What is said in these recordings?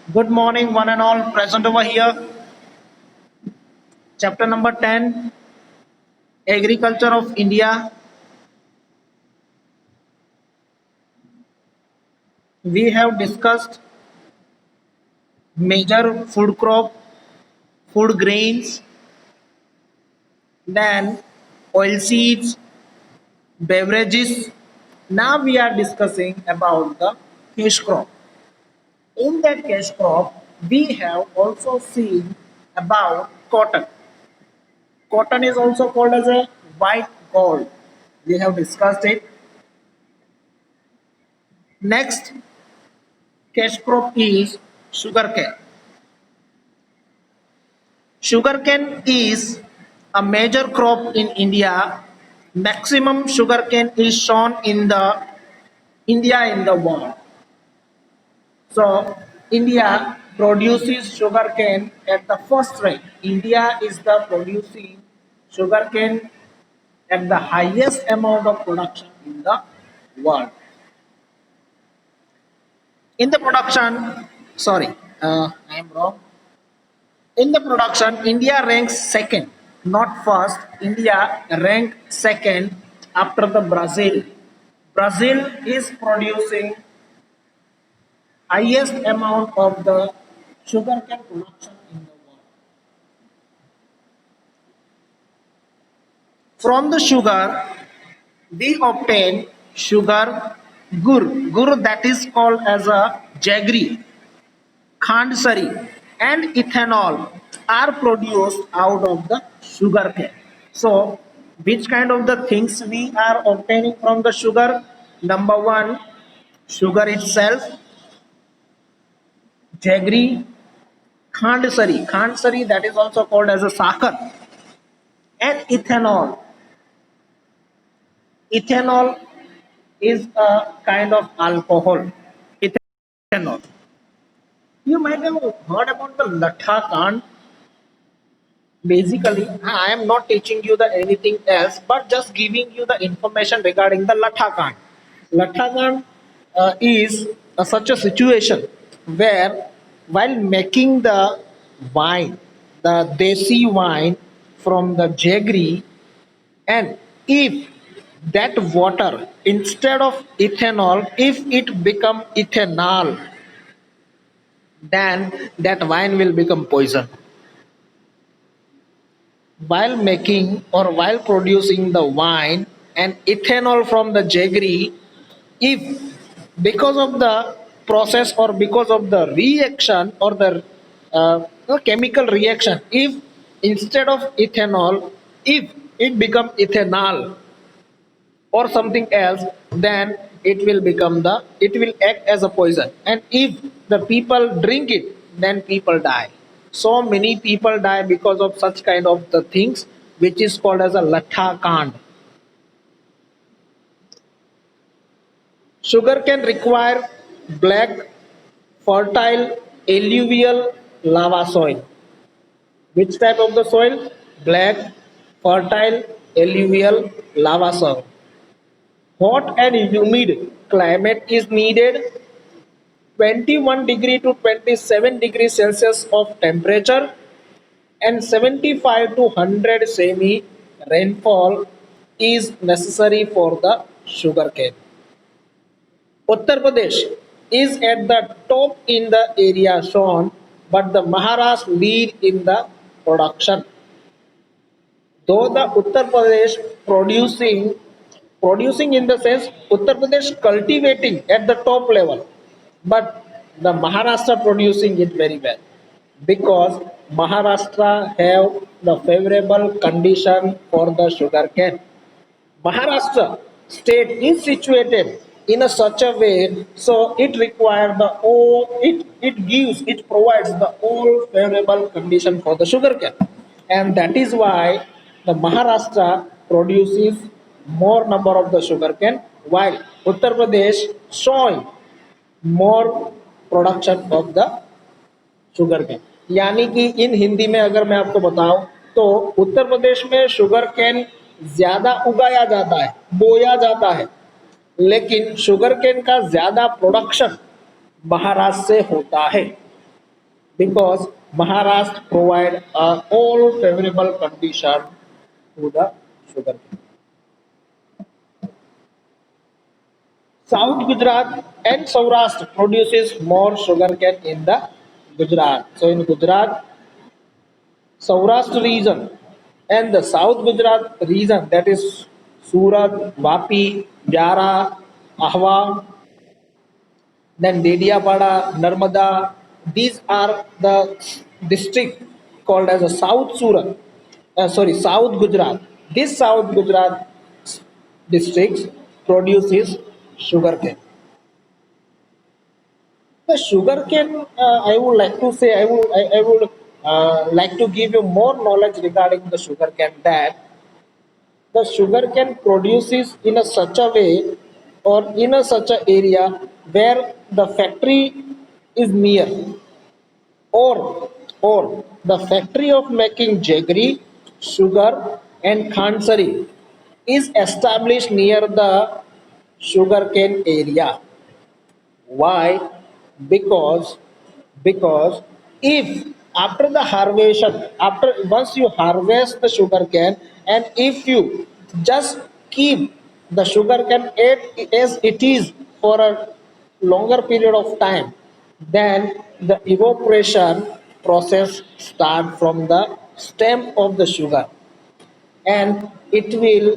Good morning, one and all present over here. Chapter number 10, Agriculture of India. We have discussed major food crop, food grains, then oilseeds, beverages. Now we are discussing about the cash crop. In that cash crop, we have also seen about cotton. Cotton is also called as a white gold. We have discussed it. Next cash crop is sugarcane. Sugarcane is a major crop in India. Maximum sugarcane is shown in the India in the world. So India produces sugarcane at the first rate. India is the producing sugarcane at the highest amount of production in the world. In the production, sorry, I am wrong. In the production, India ranks second, not first. India ranked second after the Brazil. Brazil is producing highest amount of the sugarcane production in the world. From the sugar, we obtain sugar gur. Gur that is called as a jaggery, khandsari, and ethanol are produced out of the sugarcane. So, which kind of the things we are obtaining from the sugar? Number one, sugar itself, jaggery, khandsari. Khandsari that is also called as a sakar, and ethanol. Ethanol is a kind of alcohol. Ethanol. You might have heard about the latha kand. Basically, I am not teaching you the anything else, but just giving you the information regarding the Lathakan. Lathakan is such a situation where, while making the wine, the desi wine from the jaggery, and if that water instead of ethanol, if it become ethanol, then that wine will become poison. While making or while producing the wine and ethanol from the jaggery, if because of the process or because of the reaction or the chemical reaction, if instead of ethanol, if it become ethanol or something else, then it will act as a poison, and if the people drink it, then people die. So many people die because of such kind of the things, which is called as a latha kand. Sugar can require black, fertile, alluvial lava soil. Which type of the soil? Black, fertile, alluvial lava soil. Hot and humid climate is needed. 21 degree to 27 degrees Celsius of temperature and 75 to 100 semi rainfall is necessary for the sugarcane. Uttar Pradesh is at the top in the area shown, but the Maharashtra lead in the production. Though the Uttar Pradesh producing in the sense Uttar Pradesh cultivating at the top level, but the Maharashtra producing it very well, because Maharashtra have the favorable condition for the sugarcane. Maharashtra state is situated in a such a way, so it requires the all it provides the all favorable condition for the sugarcane, and that is why the Maharashtra produces more number of the sugarcane, while Uttar Pradesh showing more production of the sugar cane. यानी कि इन हिंदी में अगर मैं आपको बताऊं तो उत्तर प्रदेश में sugar cane ज्यादा उगाया जाता है, बोया जाता है, लेकिन शुगर कैन का ज्यादा प्रोडक्शन महाराष्ट्र से होता है. because Maharashtra provide all favorable condition to the sugar. South Gujarat and Saurashtra produces more sugarcane in the Gujarat. So in Gujarat, Saurashtra region and the South Gujarat region, that is Surat, Vapi, Jara, Ahwa, then Dediapada, Narmada. These are the district called as a South Surat, South Gujarat. This South Gujarat districts produces sugarcane. The sugarcane, I would like to say, I would like to give you more knowledge regarding the sugarcane, that the sugarcane produces in a such a way or in a such a area where the factory is near, or the factory of making jaggery, sugar and khansari is established near the sugarcane area. Why? Because because if after the harvest, after once you harvest the sugar cane, and if you just keep the sugar cane as it is for a longer period of time, then the evaporation process start from the stem of the sugar, and it will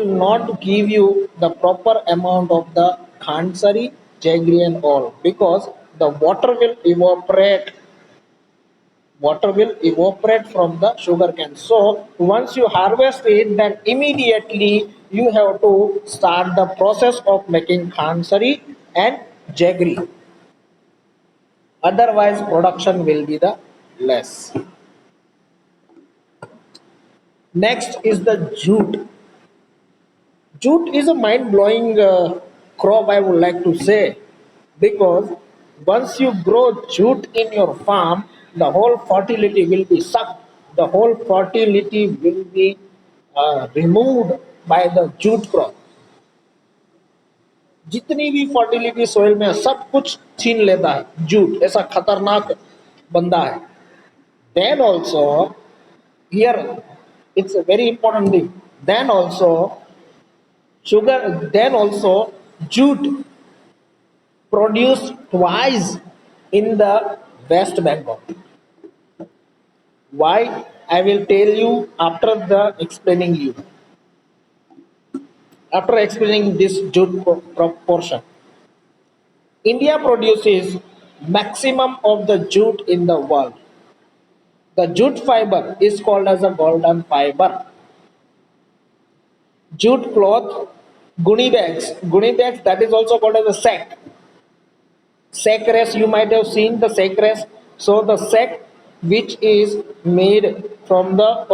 not give you the proper amount of the khansari, jaggery and all, because the water will evaporate from the sugar cane. So once you harvest it, then immediately you have to start the process of making khansari and jaggery, otherwise production will be the less. Next is the jute. Jute is a mind blowing crop, I would like to say, because once you grow jute in your farm, the whole fertility will be sucked, the whole fertility will be removed by the jute crop. जितनी भी fertility soil में है, सब कुछ छीन लेता है jute, ऐसा खतरनाक बंदा है. Then also, here it's a very important thing. Then also jute produced twice in the West Bengal. Why? I will tell you after explaining this jute portion. India produces maximum of the jute in the world. The jute fiber is called as a golden fiber. Jute cloth, guni bags, that is also called as a sack. Sack race, you might have seen the sack race. So the sack which is made from the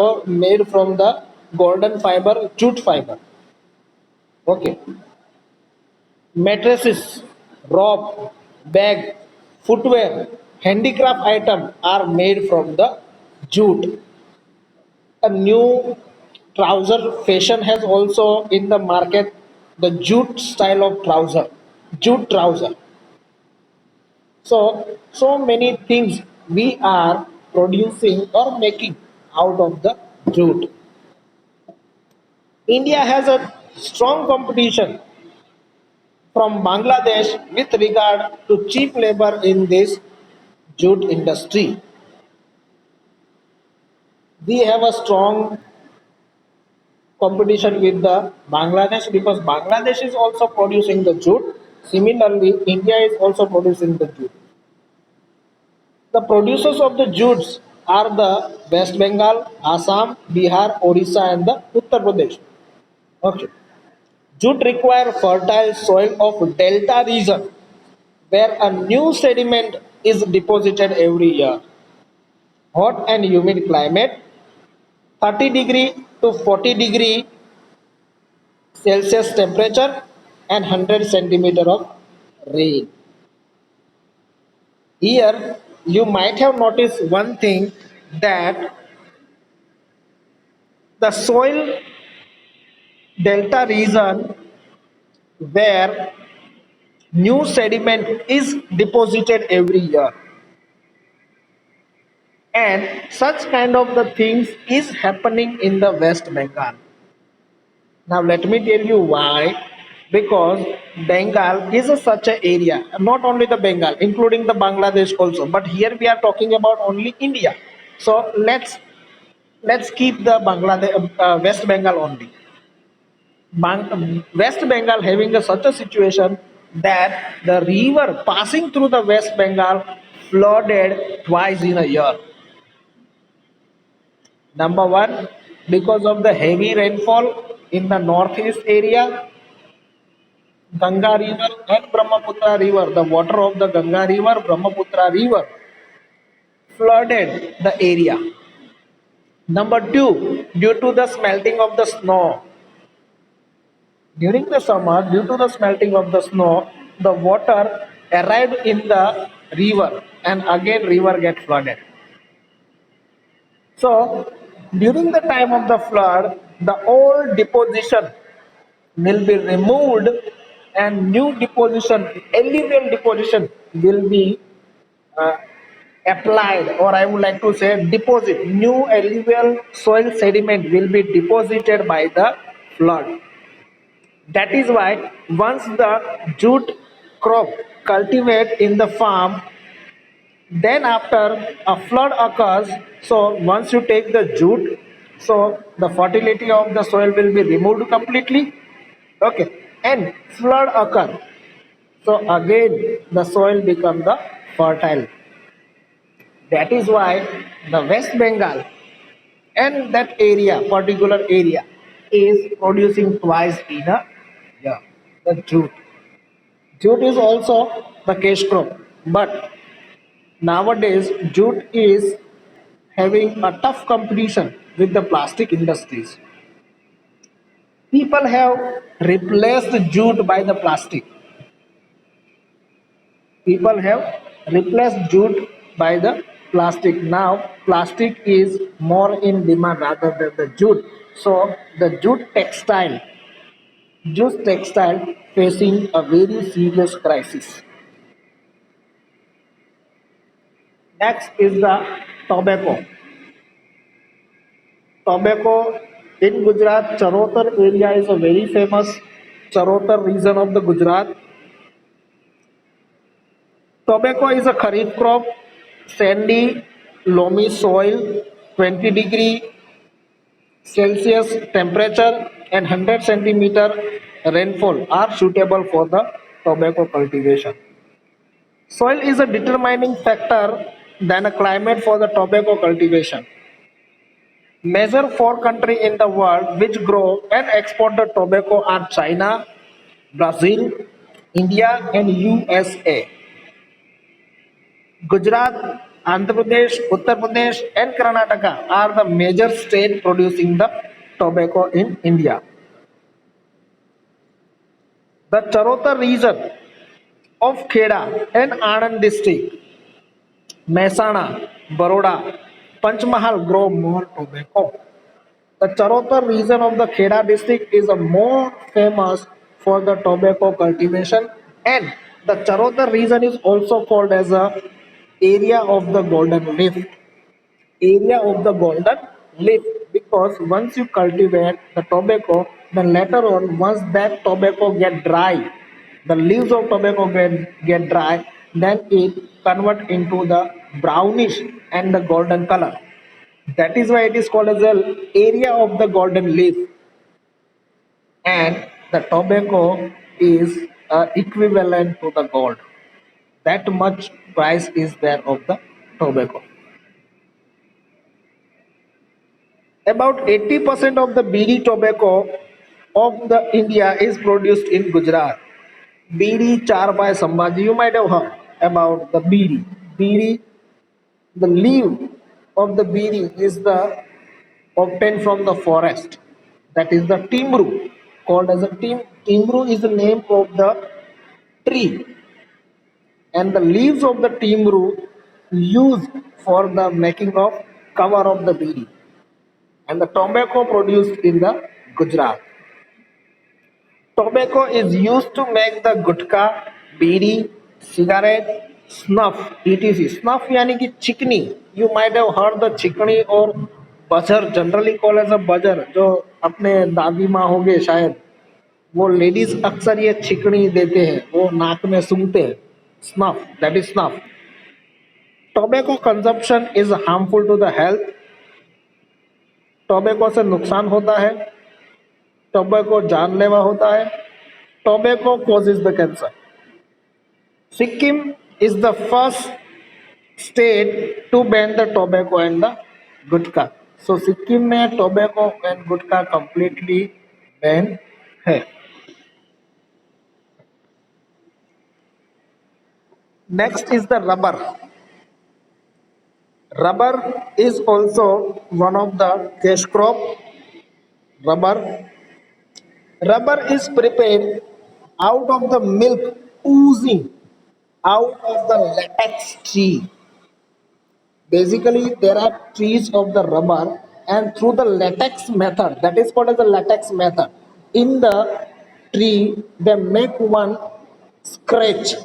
golden fiber, jute fiber. Okay. Mattresses, rope, bag, footwear, handicraft item are made from the jute. A new trouser fashion has also in the market, the jute style of jute trouser. So many things we are producing or making out of the jute. India has a strong competition from Bangladesh with regard to cheap labor in this jute industry. We have a strong competition with the Bangladesh because Bangladesh is also producing the jute. Similarly, India is also producing the jute. The producers of the jutes are the West Bengal, Assam, Bihar, Odisha, and the Uttar Pradesh. Okay. Jute require fertile soil of delta region where a new sediment is deposited every year. Hot and humid climate, 30 to 40 Celsius temperature, and 100 centimeter of rain. Here, you might have noticed one thing, that the soil delta region where New sediment is deposited every year, and such kind of the things is happening in the West Bengal. Now let me tell you why. Because Bengal is such an area, not only the Bengal, including the Bangladesh also. But here we are talking about only India. So let's keep the Bangladesh West Bengal only. West Bengal having such a situation that the river passing through the West Bengal flooded twice in a year. Number one, because of the heavy rainfall in the northeast area, Ganga River and Brahmaputra River, the water of the Ganga River, Brahmaputra River flooded the area. Number two, due to the smelting of the snow. During the summer, due to the smelting of the snow, the water arrived in the river and again river get flooded. So during the time of the flood, the old deposition will be removed and new deposition, alluvial deposition will be uh, applied, or I would like to say deposit. New alluvial soil sediment will be deposited by the flood. That is why once the jute crop cultivate in the farm, then after a flood occurs, so once you take the jute, so the fertility of the soil will be removed completely. Okay, and flood occur. So again the soil become the fertile. That is why the West Bengal and that area, particular area, is producing twice in a year. The jute. Jute is also the cash crop, but nowadays jute is having a tough competition with the plastic industries. People have replaced jute by the plastic. People have replaced jute by the plastic. Now plastic is more in demand rather than the jute. So the jute textile facing a very serious crisis. Next is the tobacco. Tobacco in Gujarat, Charotar area is a very famous. Charotar region of the Gujarat. Tobacco is a kharif crop, sandy, loamy soil, 20 degree Celsius temperature and 100 centimeter rainfall are suitable for the tobacco cultivation. Soil is a determining factor than a climate for the tobacco cultivation. Major four countries in the world which grow and export the tobacco are China, Brazil, India and USA. Gujarat, Andhra Pradesh, Uttar Pradesh and Karnataka are the major states producing the tobacco in India. The Charotar region of Kheda and Anand district, Mehsana, Baroda, Panchmahal grow more tobacco. The Charotar region of the Kheda district is a more famous for the tobacco cultivation, and the Charotar region is also called as a area of the golden leaf. Area of the golden leaf, because once you cultivate the tobacco, then later on once that tobacco get dry, the leaves of tobacco get dry, then it convert into the brownish and the golden color. That is why it is called as the area of the golden leaf, and the tobacco is equivalent to the gold. That much price is there of the tobacco. About 80% of the BD tobacco of the India is produced in Gujarat. BD Char by Sambhaji, you might have heard about the BD. BD, the leaf of the BD is the obtained from the forest. That is the timru, called as a timru is the name of the tree, and the leaves of the timru used for the making of cover of the BD, and the tobacco produced in the Gujarat. Tobacco is used to make the gutka, bidi, cigarette, snuff, etc. Snuff यानी कि चिकनी. You might have heard the चिकनी और buzzer, generally called as a buzzer, जो अपने दादी माँ होंगे शायद, वो लेडीज अक्सर ये चिकनी देते हैं, वो नाक में सूंघते हैं. Snuff, that is snuff. Tobacco consumption is harmful to the health. Tobacco से नुकसान होता है. टोबैको जानलेवा होता है. Tobacco causes the cancer. Sikkim is the first state to ban the tobacco and the gutkha. So Sikkim में tobacco and gutkha completely ban है. Next is the rubber. Rubber is also one of the cash crop. Rubber. Rubber is prepared out of the milk oozing out of the latex tree. Basically, there are trees of the rubber, and through the latex method, that is called as the latex method, in the tree, they make one scratch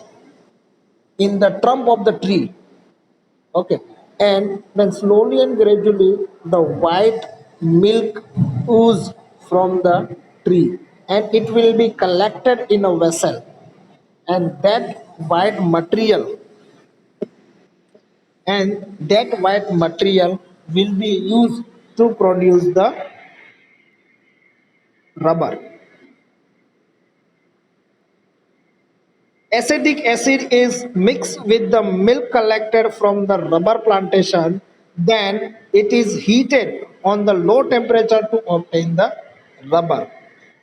in the trunk of the tree. Okay, and then slowly and gradually the white milk ooze from the tree, and it will be collected in a vessel, and that white material will be used to produce the rubber. Acetic acid is mixed with the milk collected from the rubber plantation. Then it is heated on the low temperature to obtain the rubber.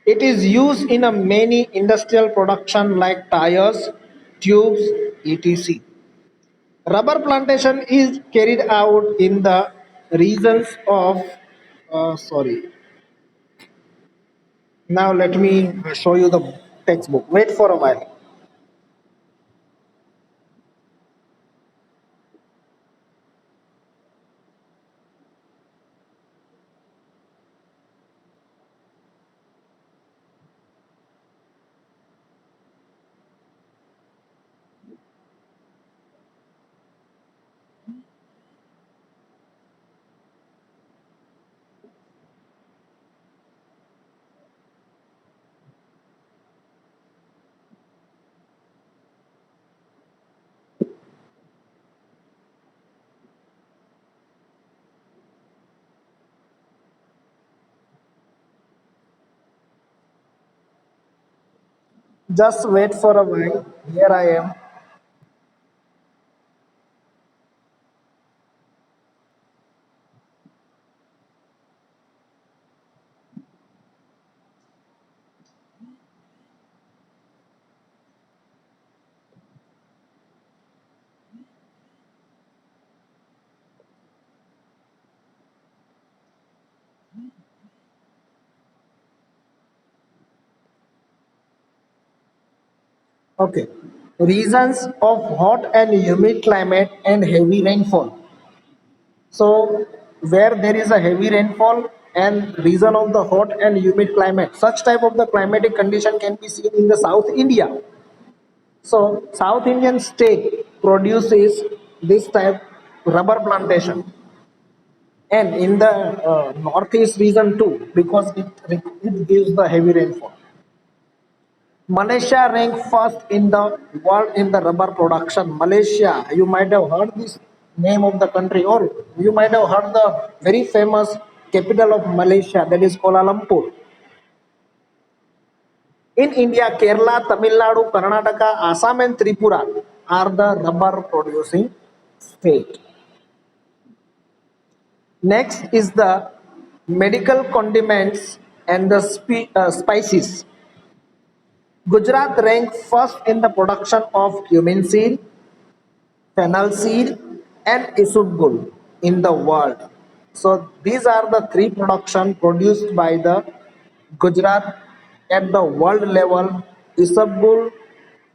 It is used in a many industrial production like tires, tubes, etc. Rubber plantation is carried out in the regions of sorry. Now let me show you the textbook. Wait for a while. Just wait for a while. Here I am. Okay. Reasons of hot and humid climate and heavy rainfall. So, where there is a heavy rainfall and reason of the hot and humid climate, such type of the climatic condition can be seen in the South India. So, South Indian state produces this type rubber plantation, and in the northeast region too, because it gives the heavy rainfall. Malaysia ranked first in the world in the rubber production. Malaysia, you might have heard this name of the country, or you might have heard the very famous capital of Malaysia, that is Kuala Lumpur. In India, Kerala, Tamil Nadu, Karnataka, Assam, and Tripura are the rubber producing state. Next is the medical condiments and the spices. Gujarat ranked first in the production of cumin seed, fennel seed, and isubgul in the world. So these are the three production produced by the Gujarat at the world level. Isubgul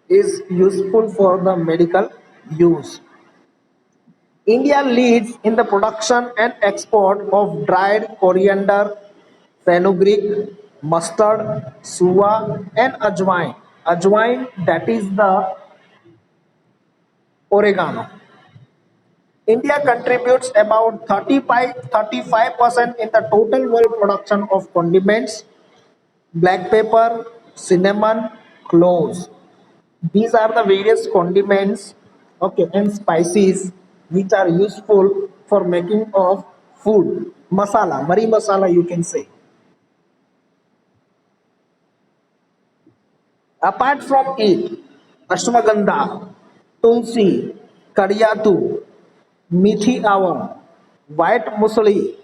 is useful for the medical use. India leads in the production and export of dried coriander, fenugreek, mustard, suwa, and ajwain. Ajwain, that is the oregano. India contributes about 35% in the total world production of condiments, black pepper, cinnamon, cloves. These are the various condiments, okay, and spices which are useful for making of food. Masala, mari masala you can say. Apart from it, ashwagandha, tulsi, karyatu, methi avam, white musli,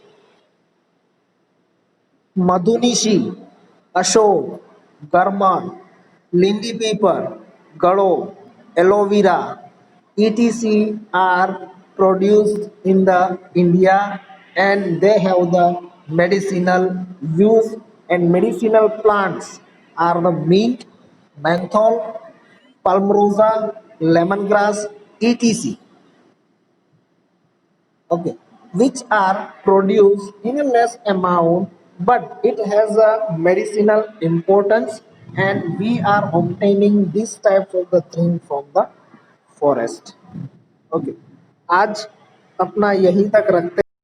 madhunishi, ashok, garman, lindi pepper, gado, aloe vera, etc. are produced in the India, and they have the medicinal use, and medicinal plants are the mint, menthol, palmarosa, lemongrass, etc. Okay, which are produced in a less amount, but it has a medicinal importance, and we are obtaining this type of the thing from the forest. Okay, आज अपना यहीं तक रखते